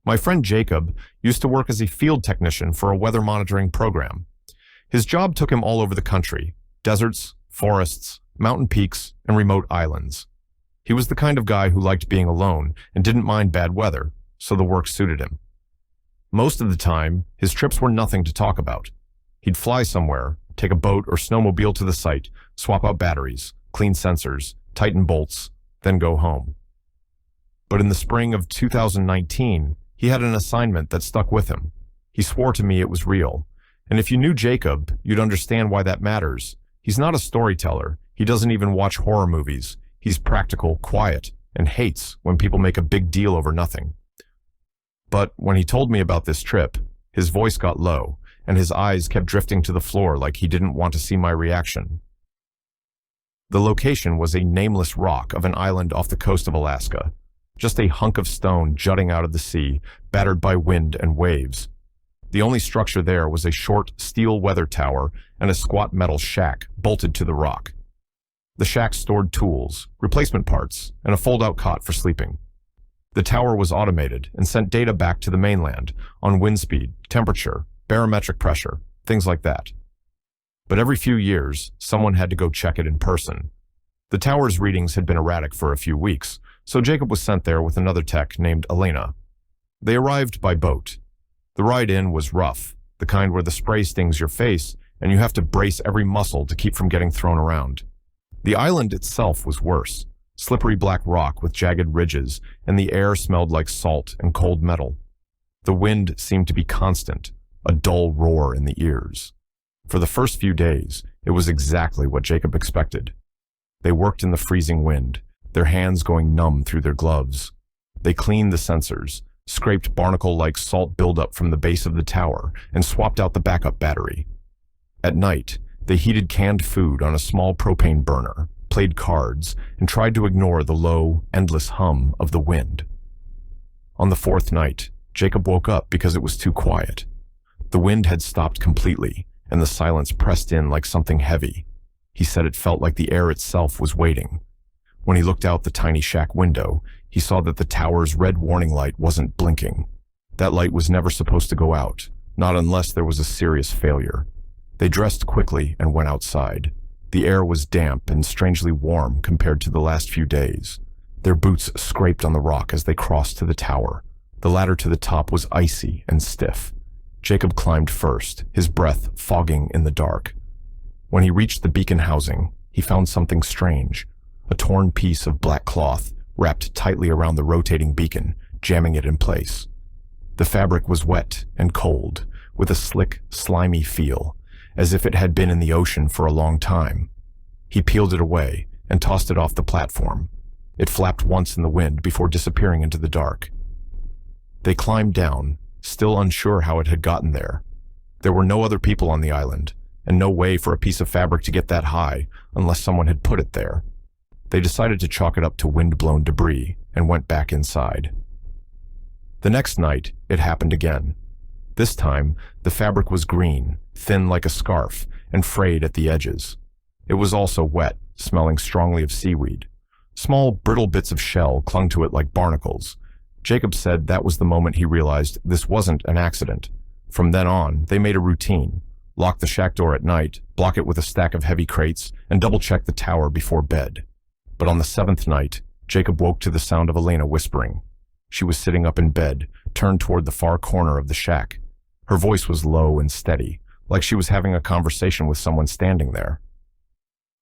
My friend Jacob used to work as a field technician for a weather monitoring program. His job took him all over the country: deserts, forests, mountain peaks, and remote islands. He was the kind of guy who liked being alone and didn't mind bad weather, so the work suited him. Most of the time, his trips were nothing to talk about. He'd fly somewhere, take a boat or snowmobile to the site, swap out batteries, clean sensors, tighten bolts, then go home. But in the spring of 2019, he had an assignment that stuck with him. He swore to me it was real. And if you knew Jacob, you'd understand why that matters. He's not a storyteller. He doesn't even watch horror movies. He's practical, quiet, and hates when people make a big deal over nothing. But when he told me about this trip, his voice got low, and his eyes kept drifting to the floor like he didn't want to see my reaction. The location was a nameless rock of an island off the coast of Alaska, just a hunk of stone jutting out of the sea, battered by wind and waves. The only structure there was a short steel weather tower and a squat metal shack bolted to the rock. The shack stored tools, replacement parts, and a fold-out cot for sleeping. The tower was automated and sent data back to the mainland on wind speed, temperature, barometric pressure, things like that. But every few years, someone had to go check it in person. The tower's readings had been erratic for a few weeks, so Jacob was sent there with another tech named Elena. They arrived by boat. The ride in was rough, the kind where the spray stings your face and you have to brace every muscle to keep from getting thrown around. The island itself was worse: slippery black rock with jagged ridges, and the air smelled like salt and cold metal. The wind seemed to be constant, a dull roar in the ears. For the first few days, it was exactly what Jacob expected. They worked in the freezing wind, their hands going numb through their gloves. They cleaned the sensors, scraped barnacle-like salt buildup from the base of the tower, and swapped out the backup battery. At night, they heated canned food on a small propane burner, played cards, and tried to ignore the low, endless hum of the wind. On the fourth night, Jacob woke up because it was too quiet. The wind had stopped completely, and the silence pressed in like something heavy. He said it felt like the air itself was waiting. When he looked out the tiny shack window, he saw that the tower's red warning light wasn't blinking. That light was never supposed to go out, not unless there was a serious failure. They dressed quickly and went outside. The air was damp and strangely warm compared to the last few days. Their boots scraped on the rock as they crossed to the tower. The ladder to the top was icy and stiff. Jacob climbed first, his breath fogging in the dark. When he reached the beacon housing, he found something strange: a torn piece of black cloth wrapped tightly around the rotating beacon, jamming it in place. The fabric was wet and cold, with a slick, slimy feel, as if it had been in the ocean for a long time. He peeled it away and tossed it off the platform. It flapped once in the wind before disappearing into the dark. They climbed down, still unsure how it had gotten there. There were no other people on the island, and no way for a piece of fabric to get that high unless someone had put it there. They decided to chalk it up to wind-blown debris and went back inside. The next night, it happened again. This time, the fabric was green, thin like a scarf, and frayed at the edges. It was also wet, smelling strongly of seaweed. Small, brittle bits of shell clung to it like barnacles. Jacob said that was the moment he realized this wasn't an accident. From then on, they made a routine: lock the shack door at night, block it with a stack of heavy crates, and double-check the tower before bed. But on the seventh night, Jacob woke to the sound of Elena whispering. She was sitting up in bed, turned toward the far corner of the shack. Her voice was low and steady, like she was having a conversation with someone standing there.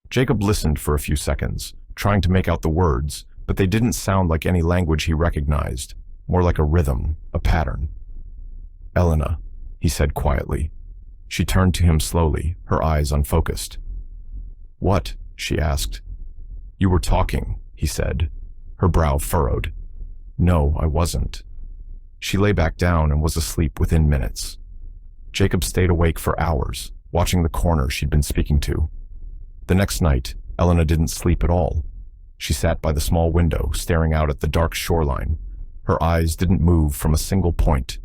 Jacob listened for a few seconds, trying to make out the words, but they didn't sound like any language he recognized, more like a rhythm, a pattern. "Elena," he said quietly. She turned to him slowly, her eyes unfocused. "What?" she asked. "You were talking," he said. Her brow furrowed. "No, I wasn't." She lay back down and was asleep within minutes. Jacob stayed awake for hours, watching the corner she'd been speaking to. The next night, Elena didn't sleep at all. She sat by the small window, staring out at the dark shoreline. Her eyes didn't move from a single point.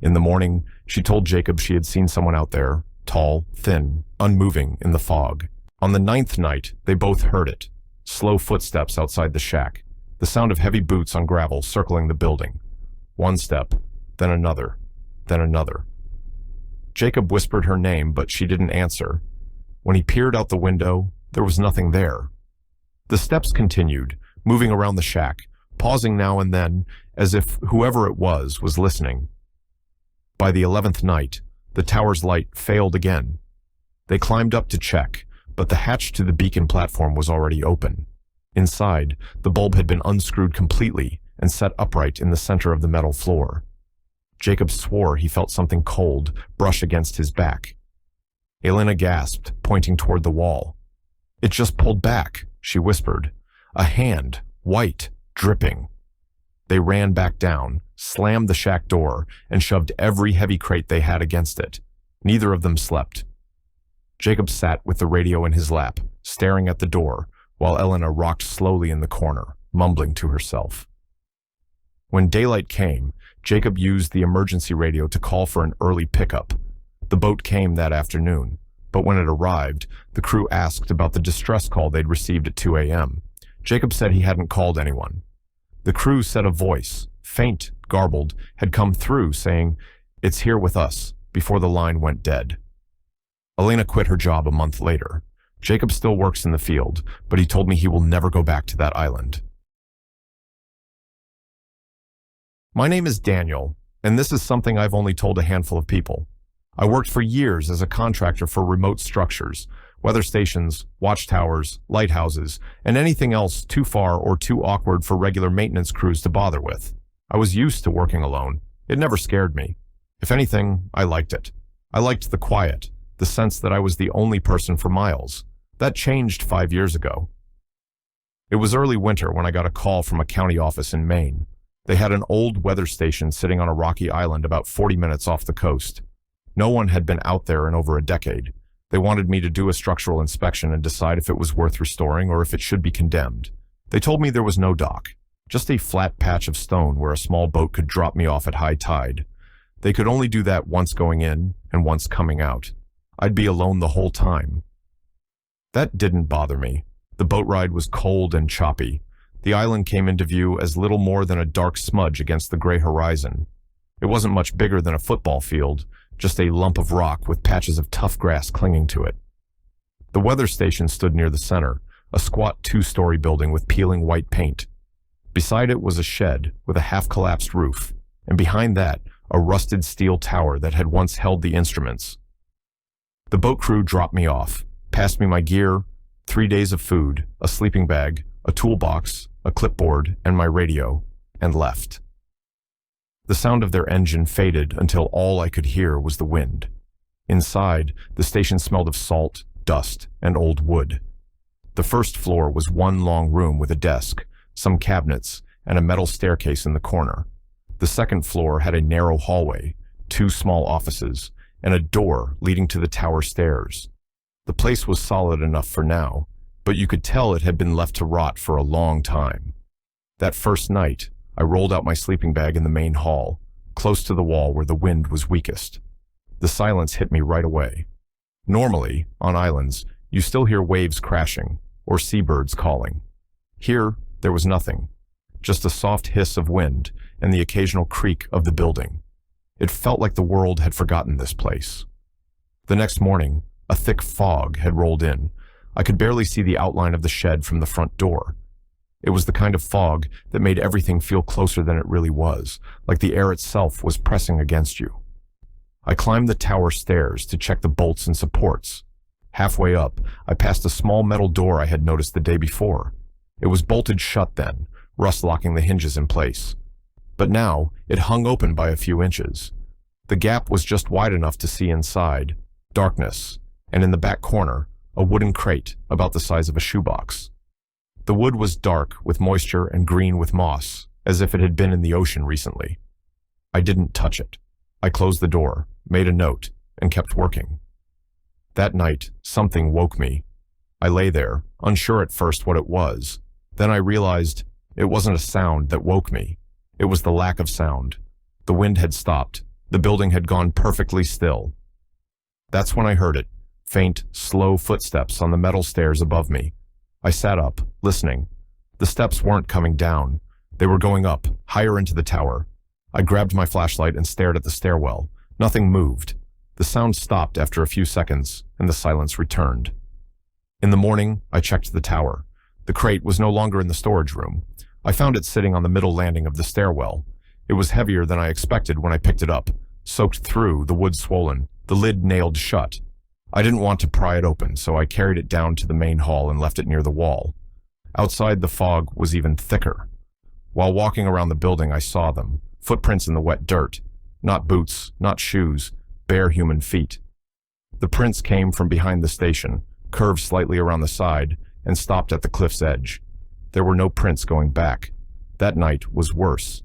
In the morning, she told Jacob she had seen someone out there, tall, thin, unmoving in the fog. On the ninth night, they both heard it: slow footsteps outside the shack, the sound of heavy boots on gravel circling the building. One step, then another, then another. Jacob whispered her name, but she didn't answer. When he peered out the window, there was nothing there. The steps continued, moving around the shack, pausing now and then, as if whoever it was listening. By the 11th night, the tower's light failed again. They climbed up to check, but the hatch to the beacon platform was already open. Inside, the bulb had been unscrewed completely and set upright in the center of the metal floor. Jacob swore he felt something cold brush against his back. Elena gasped, pointing toward the wall. "It just pulled back," she whispered. "A hand, white, dripping." They ran back down, slammed the shack door, and shoved every heavy crate they had against it. Neither of them slept. Jacob sat with the radio in his lap, staring at the door, while Elena rocked slowly in the corner, mumbling to herself. When daylight came, Jacob used the emergency radio to call for an early pickup. The boat came that afternoon, but when it arrived, the crew asked about the distress call they'd received at 2 a.m. Jacob said he hadn't called anyone. The crew said a voice, faint, garbled, had come through saying, "It's here with us," before the line went dead. Elena quit her job a month later. Jacob still works in the field, but he told me he will never go back to that island. My name is Daniel, and this is something I've only told a handful of people. I worked for years as a contractor for remote structures, weather stations, watchtowers, lighthouses, and anything else too far or too awkward for regular maintenance crews to bother with. I was used to working alone. It never scared me. If anything, I liked it. I liked the quiet, the sense that I was the only person for miles. That changed 5 years ago. It was early winter when I got a call from a county office in Maine. They had an old weather station sitting on a rocky island about 40 minutes off the coast. No one had been out there in over a decade. They wanted me to do a structural inspection and decide if it was worth restoring or if it should be condemned. They told me there was no dock, just a flat patch of stone where a small boat could drop me off at high tide. They could only do that once going in and once coming out. I'd be alone the whole time. That didn't bother me. The boat ride was cold and choppy. The island came into view as little more than a dark smudge against the gray horizon. It wasn't much bigger than a football field, just a lump of rock with patches of tough grass clinging to it. The weather station stood near the center, a squat 2-story building with peeling white paint. Beside it was a shed with a half-collapsed roof, and behind that, a rusted steel tower that had once held the instruments. The boat crew dropped me off, passed me my gear, 3 days of food, a sleeping bag, a toolbox, a clipboard, and my radio, and left. The sound of their engine faded until all I could hear was the wind. Inside, the station smelled of salt, dust, and old wood. The first floor was one long room with a desk, some cabinets, and a metal staircase in the corner. The second floor had a narrow hallway, 2 small offices, and a door leading to the tower stairs. The place was solid enough for now, but you could tell it had been left to rot for a long time. That first night, I rolled out my sleeping bag in the main hall, close to the wall where the wind was weakest. The silence hit me right away. Normally, on islands, you still hear waves crashing, or seabirds calling. Here, there was nothing, just a soft hiss of wind and the occasional creak of the building. It felt like the world had forgotten this place. The next morning, a thick fog had rolled in. I could barely see the outline of the shed from the front door. It was the kind of fog that made everything feel closer than it really was, like the air itself was pressing against you. I climbed the tower stairs to check the bolts and supports. Halfway up, I passed a small metal door I had noticed the day before. It was bolted shut then, rust locking the hinges in place. But now, it hung open by a few inches. The gap was just wide enough to see inside, darkness, and in the back corner, a wooden crate about the size of a shoebox. The wood was dark with moisture and green with moss, as if it had been in the ocean recently. I didn't touch it. I closed the door, made a note, and kept working. That night, something woke me. I lay there, unsure at first what it was. Then I realized it wasn't a sound that woke me. It was the lack of sound. The wind had stopped. The building had gone perfectly still. That's when I heard it, faint, slow footsteps on the metal stairs above me. I sat up, listening. The steps weren't coming down. They were going up, higher into the tower. I grabbed my flashlight and stared at the stairwell. Nothing moved. The sound stopped after a few seconds, and the silence returned. In the morning, I checked the tower. The crate was no longer in the storage room. I found it sitting on the middle landing of the stairwell. It was heavier than I expected when I picked it up, soaked through, the wood swollen, the lid nailed shut. I didn't want to pry it open, so I carried it down to the main hall and left it near the wall. Outside, the fog was even thicker. While walking around the building, I saw them, footprints in the wet dirt. Not boots, not shoes, bare human feet. The prints came from behind the station, curved slightly around the side, and stopped at the cliff's edge. There were no prints going back. That night was worse.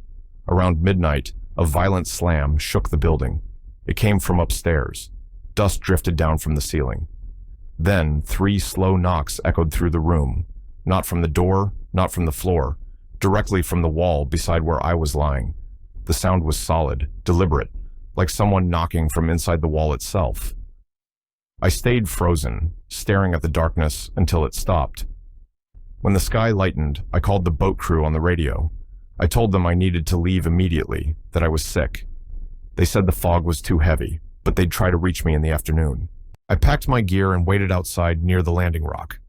Around midnight, a violent slam shook the building. It came from upstairs. Dust drifted down from the ceiling. Then 3 slow knocks echoed through the room, not from the door, not from the floor, directly from the wall beside where I was lying. The sound was solid, deliberate, like someone knocking from inside the wall itself. I stayed frozen, staring at the darkness until it stopped. When the sky lightened, I called the boat crew on the radio. I told them I needed to leave immediately, that I was sick. They said the fog was too heavy, but they'd try to reach me in the afternoon. I packed my gear and waited outside near the landing rock.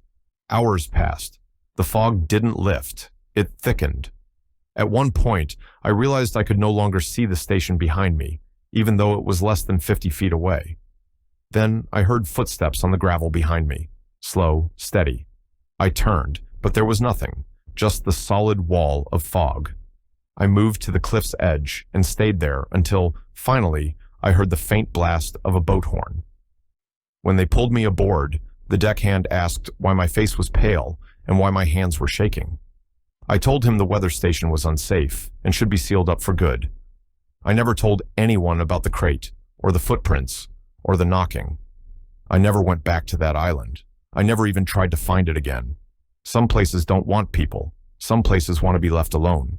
Hours passed. The fog didn't lift. It thickened. At one point, I realized I could no longer see the station behind me, even though it was less than 50 feet away. Then I heard footsteps on the gravel behind me, slow, steady. I turned, but there was nothing, just the solid wall of fog. I moved to the cliff's edge and stayed there until, finally, I heard the faint blast of a boat horn. When they pulled me aboard, the deckhand asked why my face was pale and why my hands were shaking. I told him the weather station was unsafe and should be sealed up for good. I never told anyone about the crate, or the footprints, or the knocking. I never went back to that island. I never even tried to find it again. Some places don't want people. Some places want to be left alone.